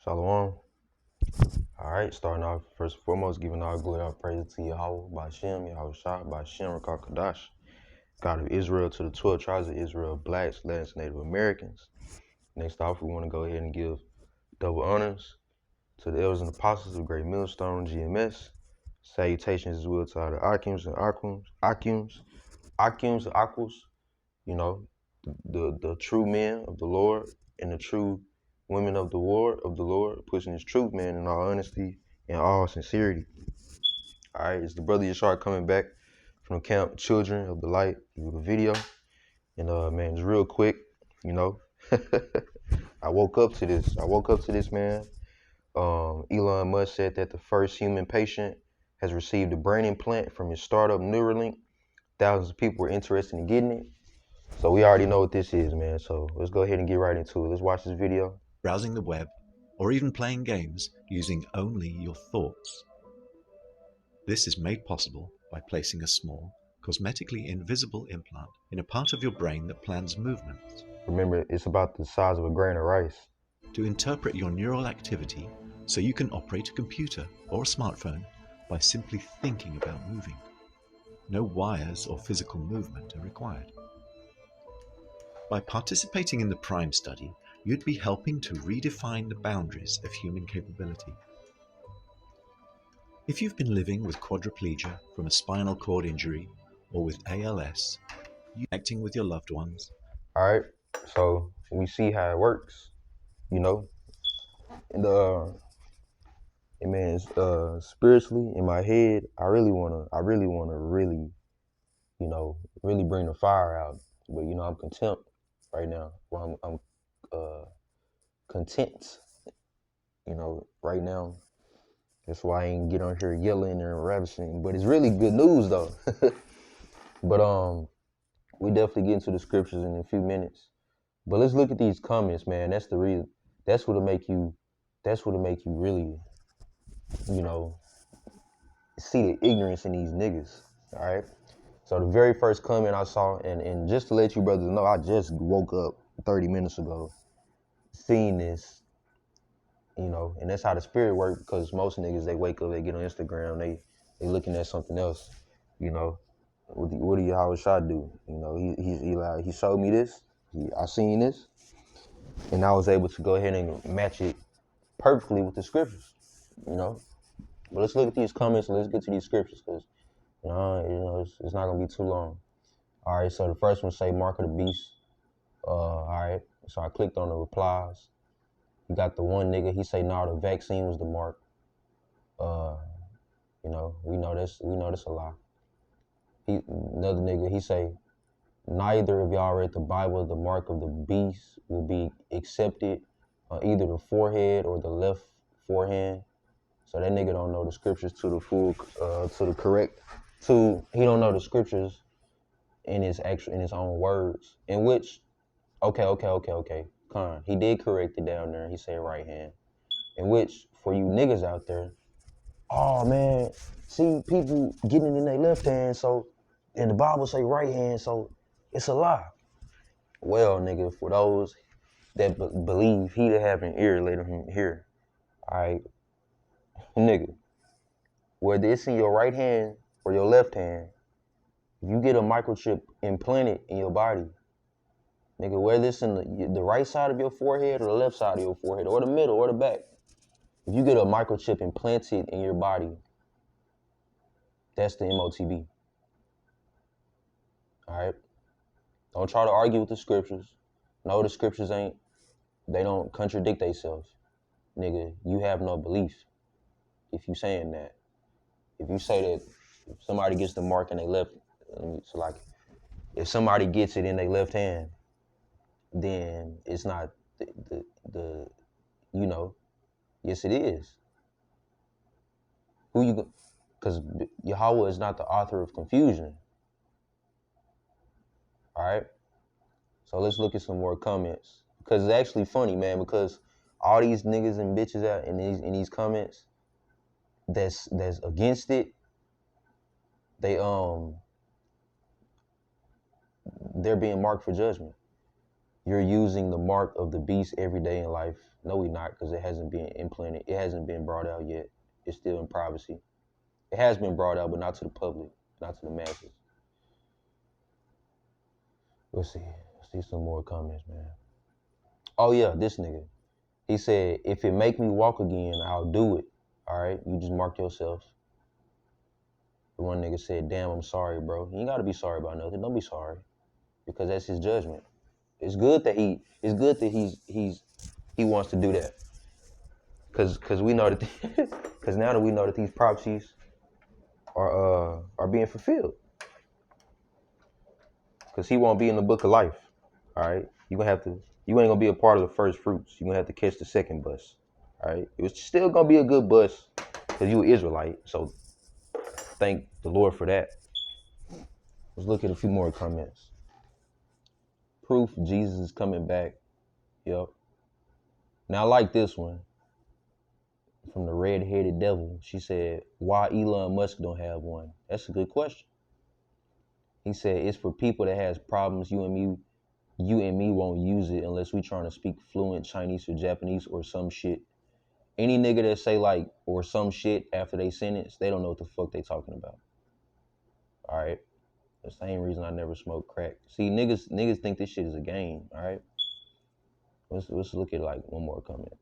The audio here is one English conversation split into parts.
Shalom. All right, starting off, first and foremost, giving all glory, all praise to Yahweh, Ba'Shem, Yahweh Shah, Ba'Shem, Rakah Kadash, God of Israel, to the 12 tribes of Israel, blacks, Latins, Native Americans. Next off, we want to go ahead and give double honors to the elders and apostles of Great Millstone, GMS. Salutations as well to all the Akims and Akims and Aquas, you know, the true men of the Lord and the true women of the Lord, pushing his truth, man, in all honesty and all sincerity. All right, it's the brother Yashar coming back from Camp Children of the Light with a video. And man, it's real quick, you know. I woke up to this, man. Elon Musk said that the first human patient has received a brain implant from his startup Neuralink. Thousands of people were interested in getting it. So we already know what this is, man. So let's go ahead and get right into it. Let's watch this video. Browsing the web, or even playing games using only your thoughts. This is made possible by placing a small, cosmetically invisible implant in a part of your brain that plans movements. Remember, it's about the size of a grain of rice. To interpret your neural activity so you can operate a computer or a smartphone by simply thinking about moving. No wires or physical movement are required. By participating in the PRIME study, you'd be helping to redefine the boundaries of human capability. If you've been living with quadriplegia from a spinal cord injury or with ALS, you're connecting with your loved ones. All right, so we see how it works, you know. And man, spiritually in my head, I really wanna you know, really bring the fire out. But you know, I'm content right now. Well, I'm content, you know, right now. That's why I ain't get on here yelling and ravishing. But it's really good news though. But we definitely get into the scriptures in a few minutes. But let's look at these comments, man. That's the reason. That's what'll make you really, you know, see the ignorance in these niggas. All right. So the very first comment I saw, and just to let you brothers know, I just woke up 30 minutes ago, seeing this, you know, and that's how the spirit works. Because most niggas, they wake up, they get on Instagram, they looking at something else, you know. What do Yahweh Shah do? You know, he showed me this. I seen this, and I was able to go ahead and match it perfectly with the scriptures, you know. But let's look at these comments and let's get to these scriptures, because it's not gonna be too long. All right, so the first one say Mark of the Beast. All right, so I clicked on the replies. You got the one nigga, he say, nah, the vaccine was the mark. You know, we know this a lie. Another nigga, he say, neither of y'all read the Bible, the mark of the beast will be accepted on either the forehead or the left forehand. So that nigga don't know the scriptures to the full, to the correct, he don't know the scriptures in his own words, in which, okay. Con, he did correct it down there. He said right hand, in which for you niggas out there, oh man, see people getting it in their left hand, so, and the Bible say right hand, so it's a lie. Well, nigga, for those that believe, he that have an ear, let him hear. All right, nigga, whether it's in your right hand or your left hand, if you get a microchip implanted in your body, nigga, whether it's in the right side of your forehead or the left side of your forehead or the middle or the back, if you get a microchip implanted in your body, that's the MOTB. All right? Don't try to argue with the scriptures. No, the scriptures they don't contradict themselves. Nigga, you have no belief if you saying that. If you say that if somebody gets the mark in their left, so like, if somebody gets it in their left hand, then it's not the you know, yes it is. Because Yahweh is not the author of confusion. All right? So let's look at some more comments. Because it's actually funny, man, because all these niggas and bitches out in these comments that's against it, they're being marked for judgment. You're using the mark of the beast every day in life. No, we not, because it hasn't been implanted. It hasn't been brought out yet. It's still in privacy. It has been brought out, but not to the public, not to the masses. Let's see. Let's see some more comments, man. Oh yeah, this nigga. He said, if it make me walk again, I'll do it. All right, you just mark yourself. The one nigga said, damn, I'm sorry, bro. You ain't gotta be sorry about nothing. Don't be sorry, because that's his judgment. It's good that he wants to do that, cause we know that, cause now that we know that these prophecies are being fulfilled, cause he won't be in the book of life. All right, you ain't gonna be a part of the first fruits. You're gonna have to catch the second bus. All right, it was still gonna be a good bus, cause you an Israelite. So thank the Lord for that. Let's look at a few more comments. Proof Jesus is coming back. Yep. Now I like this one from the red-headed devil. She said, why Elon Musk don't have one? That's a good question. He said, it's for people that has problems. You and me won't use it unless we trying to speak fluent Chinese or Japanese or some shit. Any nigga that say like or some shit after they sentence, they don't know what the fuck they talking about. All right. The same reason I never smoked crack. See, niggas think this shit is a game. All right. Let's look at like one more comment.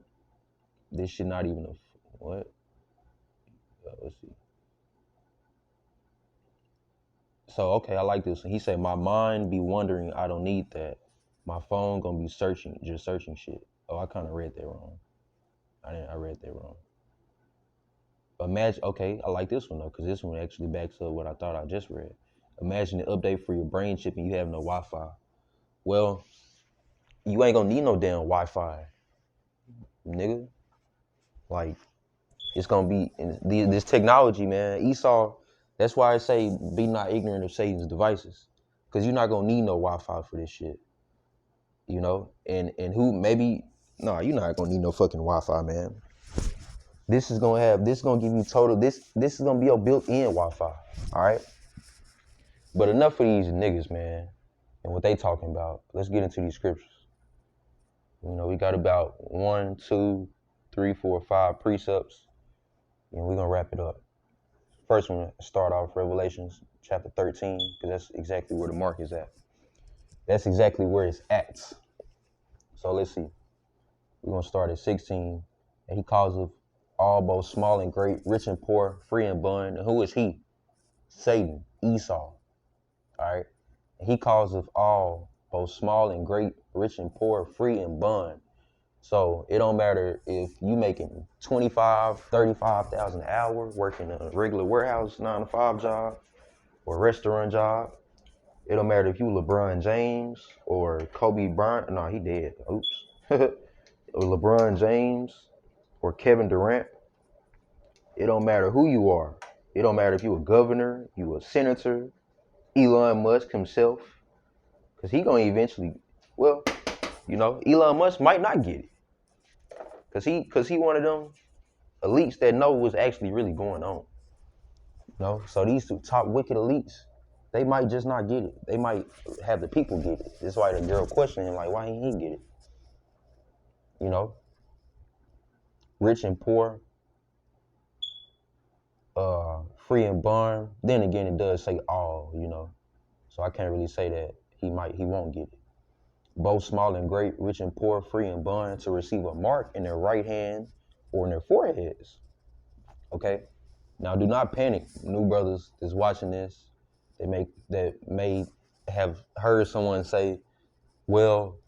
This shit not even a what? Let's see. So okay, I like this one. He said, my mind be wondering, I don't need that. My phone gonna be searching shit. Oh, I kind of read that wrong. I read that wrong. Imagine, okay, I like this one though, because this one actually backs up what I thought I just read. Imagine the update for your brain chip and you have no Wi-Fi. Well, you ain't gonna need no damn Wi-Fi, nigga. Like, it's gonna be this technology, man. Esau, that's why I say be not ignorant of Satan's devices, because you're not gonna need no Wi-Fi for this shit, you know. And who maybe you're not gonna need no fucking Wi-Fi, man. This is gonna give you total. This is gonna be your built-in Wi-Fi. All right. But enough of these niggas, man, and what they talking about. Let's get into these scriptures. You know, we got about 1, 2, 3, 4, 5 precepts, and we're gonna wrap it up. First one, start off Revelations chapter 13, because that's exactly where the mark is at. That's exactly where it's at. So let's see. We're gonna start at 16. And he calls of all, both small and great, rich and poor, free and bond. And who is he? Satan, Esau. All right. And he calls of all, both small and great, rich and poor, free and bond. So it don't matter if you making 25, 35,000 an hour, working a regular warehouse 9-to-5 job or restaurant job. It don't matter if you LeBron James or Kobe Bryant. No, he dead. Oops. Or LeBron James or Kevin Durant. It don't matter who you are. It don't matter if you a governor, you a senator, Elon Musk himself, because he gonna eventually, well, you know, Elon Musk might not get it, because he one of them elites that know what's actually really going on. You know, so these two top wicked elites, they might just not get it. They might have the people get it. That's why the girl questioning like, why didn't he get it? You know, rich and poor, free and bond. Then again, it does say all, you know. So I can't really say that he won't get it. Both small and great, rich and poor, free and bond, to receive a mark in their right hand or in their foreheads. Okay? Now do not panic, new brothers that's watching this, that may have heard someone say, well,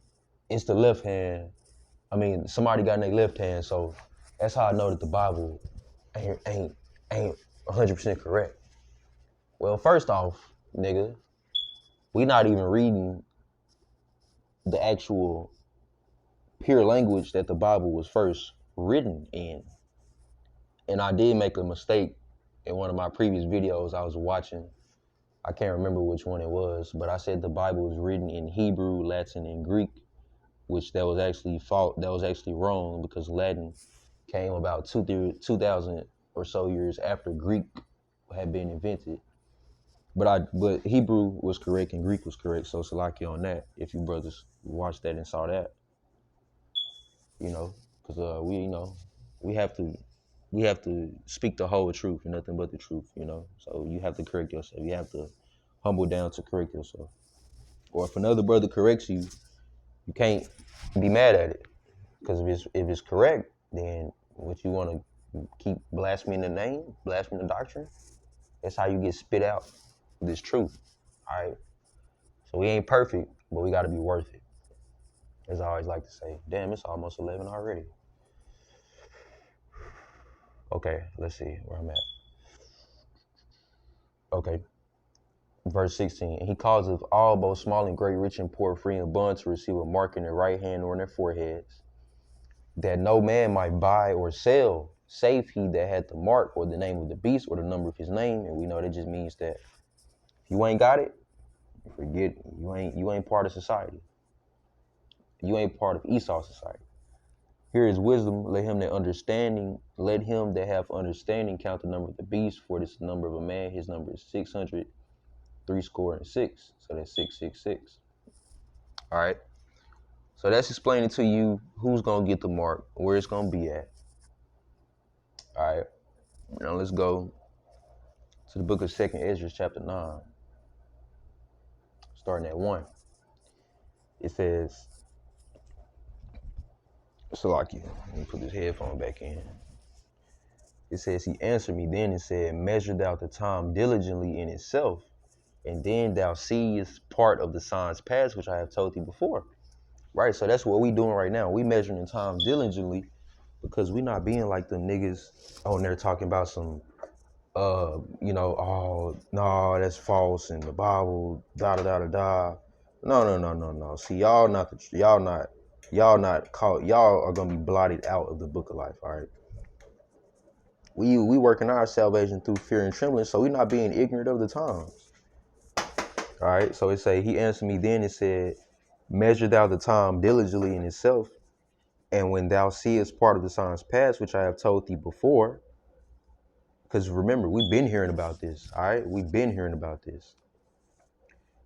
it's the left hand. I mean, somebody got in their left hand, so that's how I know that the Bible ain't 100% correct. Well, first off, nigga, we not even reading the actual pure language that the Bible was first written in. And I did make a mistake in one of my previous videos I was watching. I can't remember which one it was, but I said the Bible was written in Hebrew, Latin, and Greek, which that was actually wrong, because Latin came about 2,000 or so years after Greek had been invented. But Hebrew was correct and Greek was correct. So Salaki on that. If you brothers watched that and saw that, because we have to speak the whole truth and nothing but the truth. So you have to correct yourself. You have to humble down to correct yourself. Or if another brother corrects you, you can't be mad at it. Because if it's correct, then what you want to keep blaspheming the name, blaspheming the doctrine, that's how you get spit out this truth. All right. So we ain't perfect, but we got to be worth it. As I always like to say. Damn, it's almost 11 already. Okay, let's see where I'm at. Okay. Verse 16. And he causeth all, both small and great, rich and poor, free and bond, to receive a mark in their right hand or in their foreheads, that no man might buy or sell, save he that had the mark or the name of the beast or the number of his name. And we know that just means that if you ain't got it, forget it. You ain't part of society. You ain't part of Esau society. Here is wisdom. Let him that have understanding count the number of the beast, for this is the number of a man. His number is 600, 6. So that's 666. All right. So that's explaining to you who's gonna get the mark, where it's gonna be at. All right. Now let's go to the book of 2nd Ezra, chapter 9, starting at 1. It says, Salaki, let me put this headphone back in. It says, he answered me then and said, measure thou the time diligently in itself, and then thou seest part of the signs past, which I have told thee before. Right, so that's what we doing right now. We measuring the time diligently, because we not being like them niggas on there talking about some, oh, no, that's false in the Bible, da da da da da. No. See, y'all are gonna be blotted out of the book of life. All right. We working our salvation through fear and trembling, so we not being ignorant of the times. All right. So it say, he answered me then and said, measure thou the time diligently in itself, and when thou seest part of the signs past, which I have told thee before. Because remember, we've been hearing about this. All right. We've been hearing about this.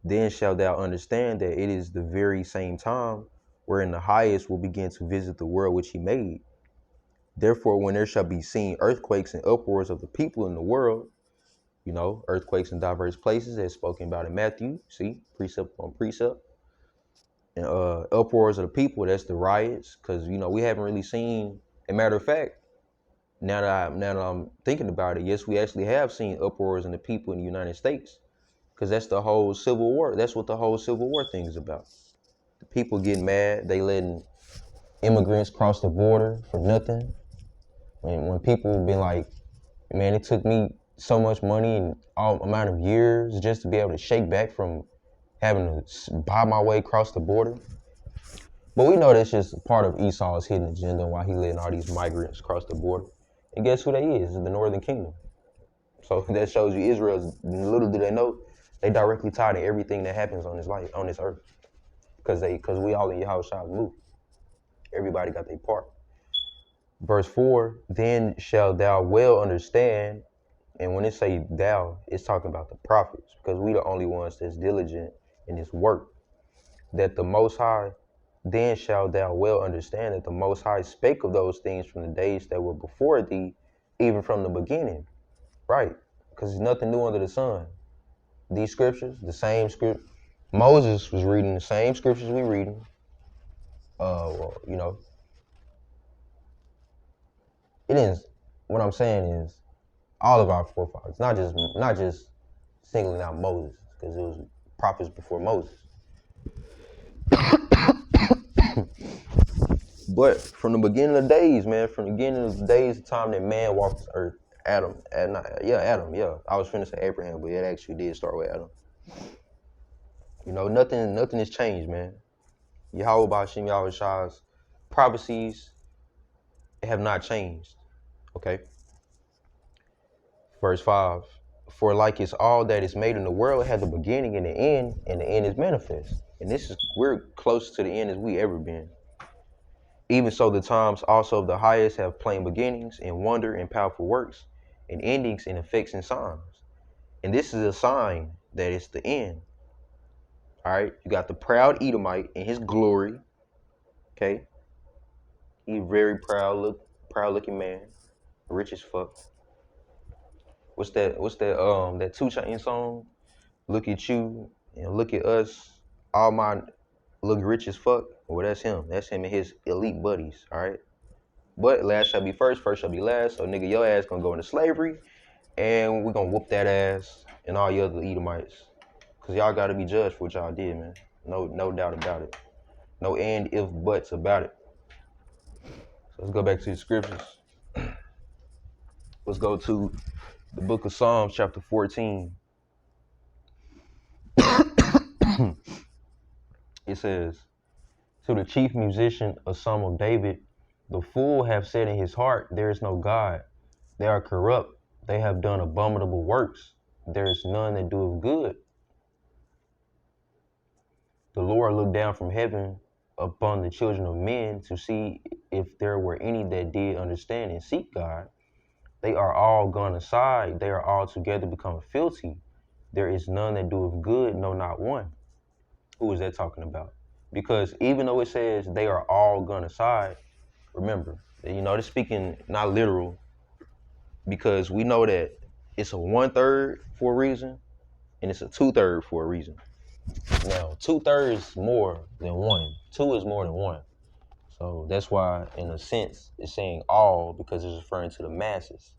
Then shalt thou understand that it is the very same time wherein the highest will begin to visit the world which he made. Therefore, when there shall be seen earthquakes and uproars of the people in the world, earthquakes in diverse places, as spoken about in Matthew, see, precept on precept, and uproars of the people, that's the riots, because, we haven't really seen, a matter of fact, now that I'm thinking about it, yes, we actually have seen uproars in the people in the United States, because that's the whole Civil War. That's what the whole Civil War thing is about. The people getting mad, they letting immigrants cross the border for nothing. When people been like, man, it took me so much money and all amount of years just to be able to shake back from having to buy my way across the border. But we know that's just part of Esau's hidden agenda, why he letting all these migrants cross the border. And guess who they is? The Northern Kingdom. So that shows you Israel's, little do they know, they directly tied to everything that happens on this life, on this earth. Because we all in Yahushua move. Everybody got their part. Verse 4, then shall thou well understand, and when it say thou, it's talking about the prophets, because we the only ones that's diligent in this work, that the Most High, then shall thou well understand that the Most High spake of those things from the days that were before thee, even from the beginning. Right, because there's nothing new under the sun. These scriptures, the same script, Moses was reading the same scriptures we reading. It is, what I'm saying is, all of our forefathers, not just singling out Moses, because it was prophets before Moses. But from the beginning of days, man, from the beginning of the days, the time that man walked this earth, Adam. I was finna say Abraham, but it actually did start with Adam. Nothing has changed, man. Yahweh Ba'ashem Yahushua's prophecies have not changed. Okay. Verse 5. For like it's all that is made in the world had the beginning and the end is manifest. And we're close to the end as we ever been. Even so, the times also of the highest have plain beginnings and wonder and powerful works and endings and effects and signs. And this is a sign that it's the end. All right, you got the proud Edomite in his glory. Okay, he very proud looking man, rich as fuck. What's that? That 2 Chainz song? Look at you and look at us. All my look rich as fuck. Well, that's him. That's him and his elite buddies. All right. But last shall be first, first shall be last. So nigga, your ass gonna go into slavery, and we're gonna whoop that ass and all you other Edomites, cause y'all gotta be judged for what y'all did, man. No doubt about it. No and if buts about it. So let's go back to the scriptures. Let's go to the book of Psalms, chapter 14. It says, to the chief musician, a psalm of David, the fool have said in his heart, there is no God. They are corrupt. They have done abominable works. There is none that doeth good. The Lord looked down from heaven upon the children of men to see if there were any that did understand and seek God. They are all gone aside. They are all together become filthy. There is none that doeth good, no, not one. Who is that talking about? Because even though it says they are all gone aside, remember, they're speaking not literal, because we know that it's a 1/3 for a reason and it's a 2/3 for a reason. Now, 2/3 more than one. 2 is more than 1. So that's why, in a sense, it's saying all, because it's referring to the masses.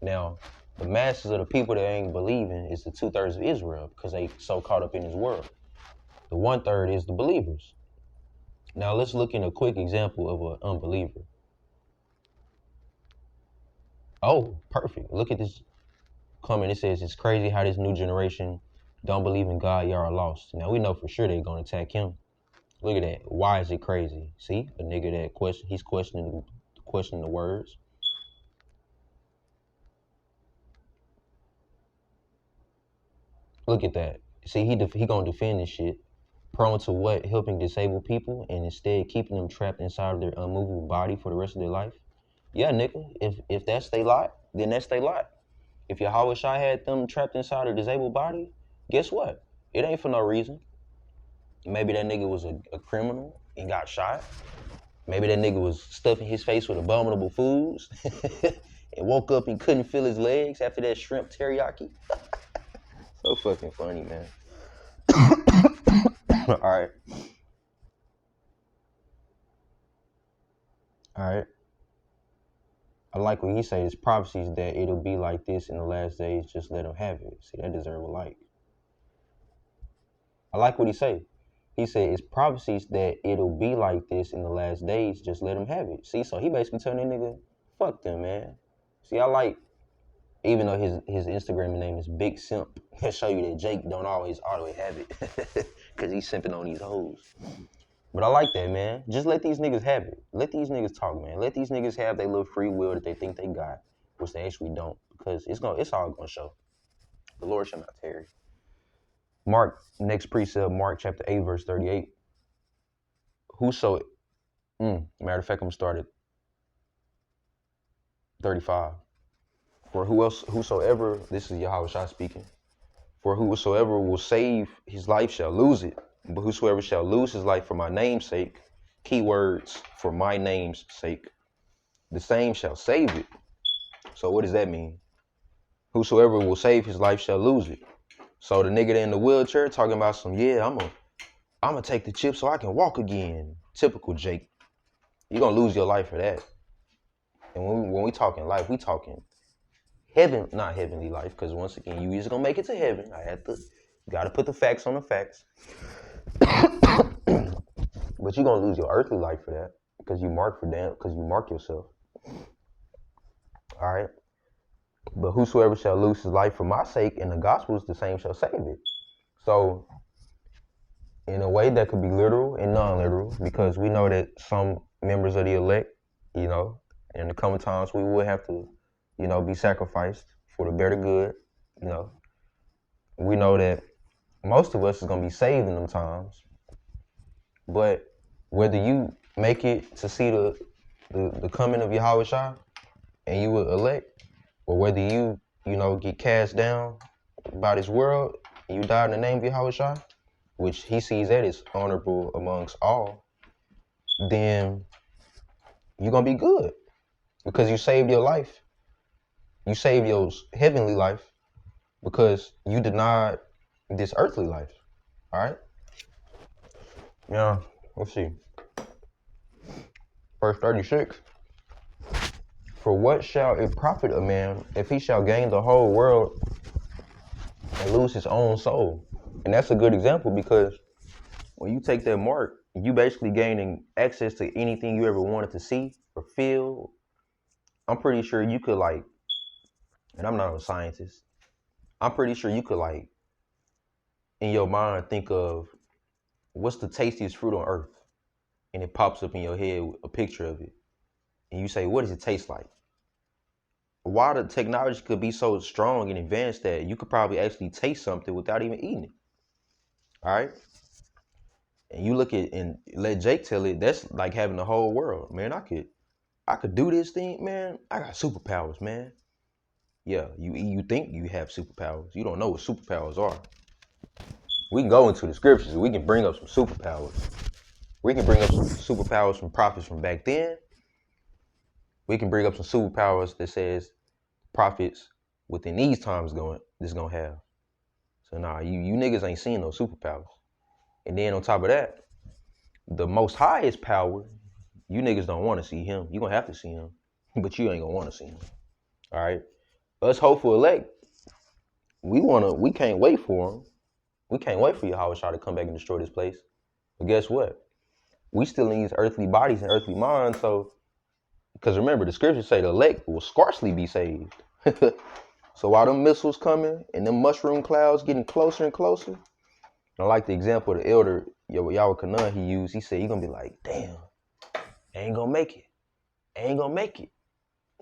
Now, the masses of the people that ain't believing is the 2/3 of Israel, because they so caught up in this world. The 1/3 is the believers. Now let's look in a quick example of an unbeliever. Oh, perfect. Look at this comment. It says, it's crazy how this new generation don't believe in God, y'all are lost. Now we know for sure they're going to attack him. Look at that. Why is it crazy? See, a nigga that he's questioning the words. Look at that. See, he gonna defend this shit. Prone to what? Helping disabled people and instead keeping them trapped inside of their unmovable body for the rest of their life. Yeah, nigga. If that's they lot, then that's they lot. If Yahweh Shai had them trapped inside a disabled body, guess what? It ain't for no reason. Maybe that nigga was a criminal and got shot. Maybe that nigga was stuffing his face with abominable foods and woke up and couldn't feel his legs after that shrimp teriyaki. So fucking funny, man. All right. I like what he says. Prophecies that it'll be like this in the last days. Just let him have it. See, that deserve a like. I like what he say. He said it's prophecies that it'll be like this in the last days. Just let him have it. See, so he basically telling that nigga, fuck them, man. See, I like, even though his Instagram name is Big Simp, he'll show you that Jake don't always have it, because he's simping on these hoes. But I like that, man. Just let these niggas have it. Let these niggas talk, man. Let these niggas have their little free will that they think they got, which they actually don't, because it's all gonna show. The Lord shall not tarry. Mark, next precept, Mark chapter 8, verse 38. Matter of fact, I'm gonna start at 35. For whosoever, this is Yahweh Shai speaking, for whosoever will save his life shall lose it, but whosoever shall lose his life for my name's sake, keywords, for my name's sake, the same shall save it. So what does that mean? Whosoever will save his life shall lose it. So the nigga that in the wheelchair talking about some, yeah, I'm gonna take the chip so I can walk again. Typical Jake. You're gonna lose your life for that. And when we talking life, we talking heaven, not heavenly life, because once again, you just gonna make it to heaven. Gotta put the facts on the facts. But you're gonna lose your earthly life for that, because you mark yourself. All right. But whosoever shall lose his life for my sake in the gospels, the same shall save it. So in a way that could be literal and non-literal, because we know that some members of the elect, in the coming times, we will have to, be sacrificed for the better good. We know that most of us is gonna be saved in them times, but whether you make it to see the coming of Yahweh Shai and you will elect, or whether you get cast down by this world, and you die in the name of Yahweh, which he sees that as honorable amongst all, then you're going to be good because you saved your life. You saved your heavenly life because you denied this earthly life. All right? Yeah, let's see. Verse 36. For what shall it profit a man if he shall gain the whole world and lose his own soul? And that's a good example because when you take that mark, you basically gaining access to anything you ever wanted to see or feel. I'm pretty sure you could and I'm not a scientist, I'm pretty sure you could in your mind think of what's the tastiest fruit on earth, and it pops up in your head a picture of it, and you say, what does it taste like? Why the technology could be so strong and advanced that you could probably actually taste something without even eating it. All right. And you look at and let Jake tell it, that's like having the whole world. Man, I could do this thing, man. I got superpowers, man. Yeah, you think you have superpowers. You don't know what superpowers are. We can go into the scriptures. We can bring up some superpowers. We can bring up some superpowers from prophets from back then. We can bring up some superpowers that says prophets within these times gonna have. So nah, you niggas ain't seen no superpowers. And then on top of that, the most highest power, you niggas don't want to see him. You gonna have to see him, but you ain't gonna want to see him. All right. Us hopeful elect, we can't wait for him. We can't wait for Yahweh to come back and destroy this place. But guess what? We still in these earthly bodies and earthly minds. So, because remember, the scriptures say the elect will scarcely be saved. So while them missiles coming and them mushroom clouds getting closer and closer, I like the example the elder Yahweh Kanan he used. He said, you're going to be like, damn, I ain't going to make it. I ain't going to make it.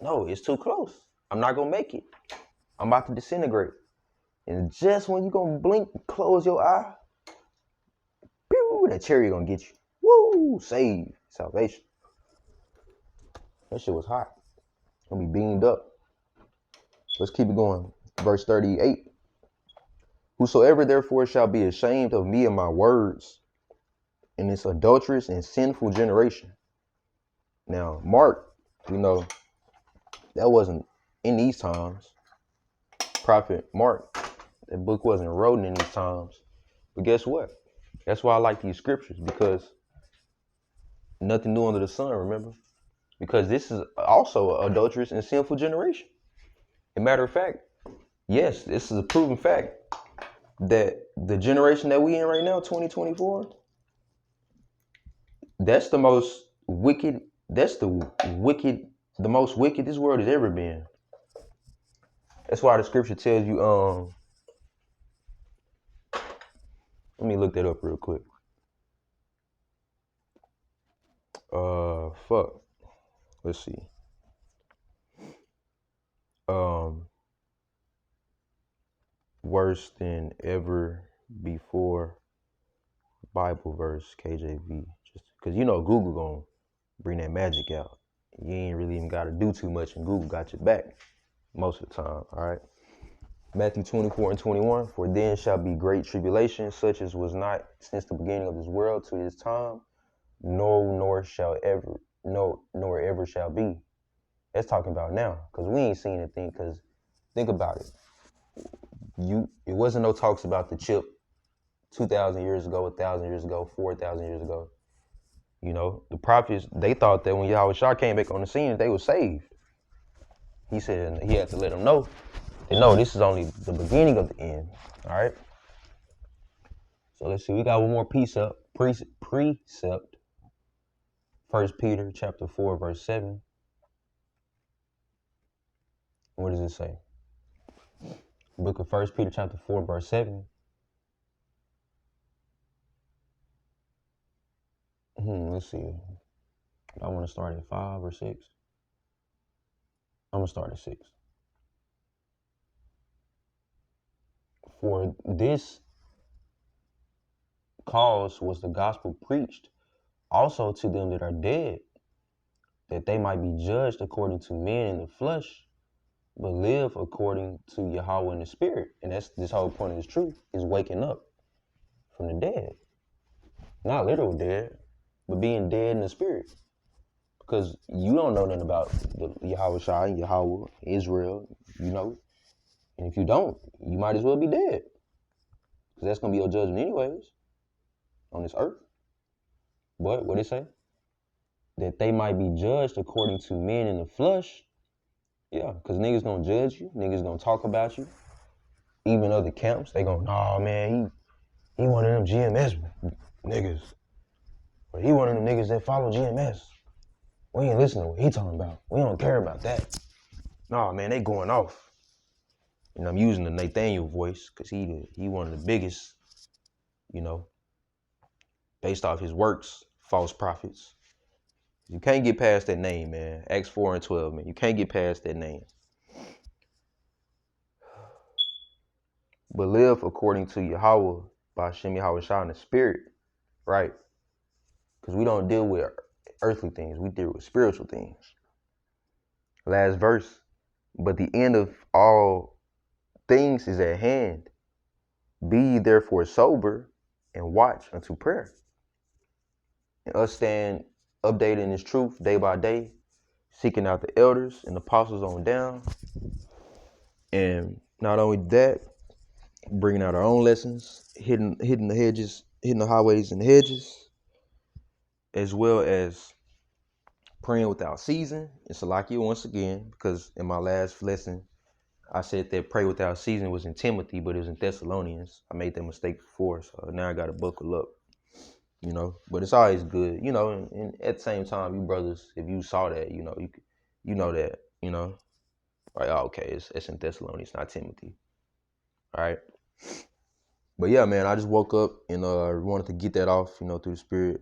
No, it's too close. I'm not going to make it. I'm about to disintegrate. And just when you going to blink, close your eye, pew, that cherry going to get you. Woo, save, salvation. That shit was hot. Gonna be beamed up. Let's keep it going. Verse 38. Whosoever therefore shall be ashamed of me and my words in this adulterous and sinful generation. Now, Mark, we know that wasn't in these times. Prophet Mark, that book wasn't written in these times. But guess what? That's why I like these scriptures, because nothing new under the sun, remember? Because this is also an adulterous and sinful generation. As a matter of fact, yes, this is a proven fact that the generation that we in right now, 2024, that's the most wicked, the most wicked this world has ever been. That's why the scripture tells you, let me look that up real quick. Let's see. Worse than ever before Bible verse, KJV. Just because Google gonna bring that magic out. You ain't really even gotta do too much, and Google got your back most of the time. All right. Matthew 24 and 21. For then shall be great tribulation, such as was not since the beginning of this world to this time, nor ever shall be. That's talking about now, because we ain't seen anything. Because think about it. It wasn't no talks about the chip 2,000 years ago, 1,000 years ago, 4,000 years ago. The prophets, they thought that when Yahweh Shah came back on the scene, they were saved. He said he had to let them know that no, this is only the beginning of the end. All right. So let's see. We got one more precept. 1 Peter chapter 4, verse 7. What does it say? Book of 1 Peter chapter 4, verse 7. Let's see. I want to start at 5 or 6. I'm going to start at 6. For this cause was the gospel preached also to them that are dead, that they might be judged according to men in the flesh, but live according to Yahweh in the spirit. And that's this whole point of this truth is waking up from the dead. Not literal dead, but being dead in the spirit. Because you don't know nothing about the Yahweh Shai, Yahweh, Israel, you know. And if you don't, you might as well be dead. Because that's going to be your judgment anyways on this earth. But what it say? That they might be judged according to men in the flesh. Yeah, because niggas gonna judge you. Niggas gonna talk about you. Even other camps, they gonna, nah, man, he one of them GMS niggas. Or he one of them niggas that follow GMS. We ain't listening to what he talking about. We don't care about that. Nah, man, they going off. And I'm using the Nathaniel voice because he one of the biggest, you know, based off his works, false prophets. You can't get past that name, man. Acts 4 and 12, man. You can't get past that name. But live according to Yahweh by Hashem Yahweh Shai in the spirit, right? Because we don't deal with earthly things. We deal with spiritual things. Last verse. But the end of all things is at hand. Be ye therefore sober and watch unto prayer. And us stand updating this truth day by day, seeking out the elders and apostles on down. And not only that, bringing out our own lessons, hitting the hedges, hitting the highways and the hedges, as well as praying without ceasing. And Salakia once again, because in my last lesson, I said that pray without ceasing was in Timothy, but it was in Thessalonians. I made that mistake before, so now I got to buckle up, you know. But it's always good, you know. And at the same time, you brothers, if you saw that, you know, you know that, you know, like, oh, okay, it's in Thessalonians, not Timothy. All right. But yeah, man, I just woke up and wanted to get that off, you know, through the spirit,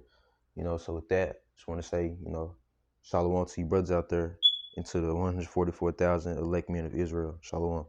you know. So with that, just want to say, you know, shalom to you brothers out there, and to the 144,000 elect men of Israel. Shalom.